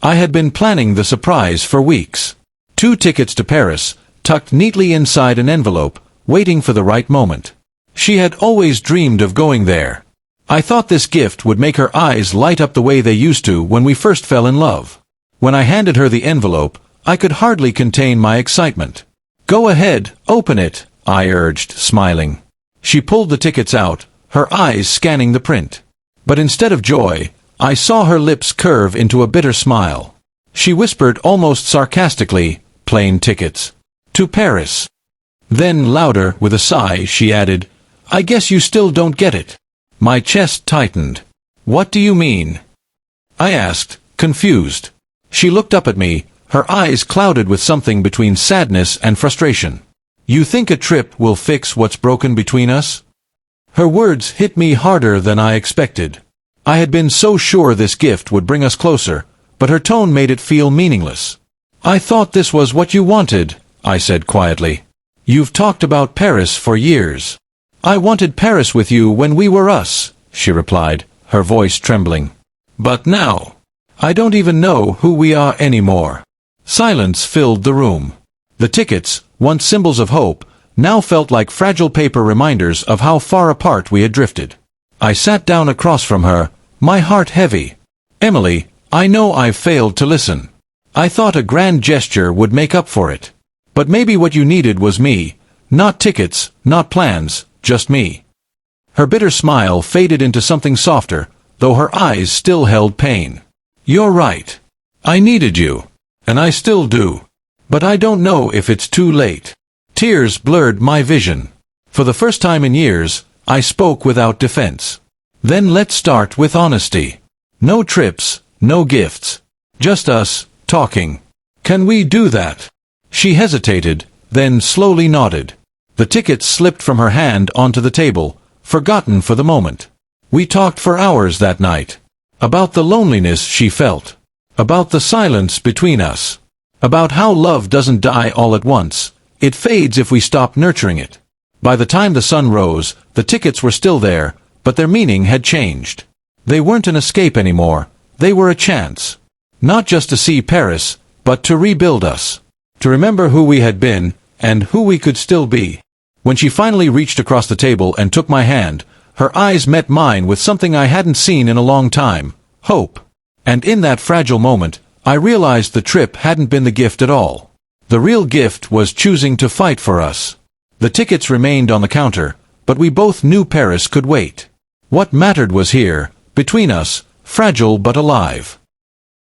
I had been planning the surprise for weeks. 2 tickets to Paris, tucked neatly inside an envelope, waiting for the right moment. She had always dreamed of going there. I thought this gift would make her eyes light up the way they used to when we first fell in love. When I handed her the envelope, I could hardly contain my excitement. "Go ahead, open it," I urged, smiling. She pulled the tickets out, her eyes scanning the print. But instead of joy, I saw her lips curve into a bitter smile. She whispered almost sarcastically, "Plane tickets. To Paris." Then, louder, with a sigh, she added, "I guess you still don't get it." My chest tightened. "What do you mean?" I asked, confused. She looked up at me, her eyes clouded with something between sadness and frustration. "You think a trip will fix what's broken between us?" Her words hit me harder than I expected. I had been so sure this gift would bring us closer, but her tone made it feel meaningless. "I thought this was what you wanted," I said quietly. "You've talked about Paris for years." "I wanted Paris with you when we were us," she replied, her voice trembling. "But now, I don't even know who we are anymore." Silence filled the room. The tickets, once symbols of hope, now felt like fragile paper reminders of how far apart we had drifted. I sat down across from her, my heart heavy. "Emily, I know I've failed to listen. I thought a grand gesture would make up for it. But maybe what you needed was me. Not tickets, not plans, just me." Her bitter smile faded into something softer, though her eyes still held pain. "You're right. I needed you. And I still do. But I don't know if it's too late." Tears blurred my vision. For the first time in years, I spoke without defense. "Then let's start with honesty. No trips, no gifts. Just us, talking. Can we do that?" She hesitated, then slowly nodded. The tickets slipped from her hand onto the table, forgotten for the moment. We talked for hours that night. About the loneliness she felt. About the silence between us. About how love doesn't die all at once. It fades if we stop nurturing it. By the time the sun rose, the tickets were still there, but their meaning had changed. They weren't an escape anymore. They were a chance. Not just to see Paris, but to rebuild us. To remember who we had been, and who we could still be. When she finally reached across the table and took my hand, her eyes met mine with something I hadn't seen in a long time: hope. And in that fragile moment, I realized the trip hadn't been the gift at all. The real gift was choosing to fight for us. The tickets remained on the counter, but we both knew Paris could wait. What mattered was here, between us, fragile but alive.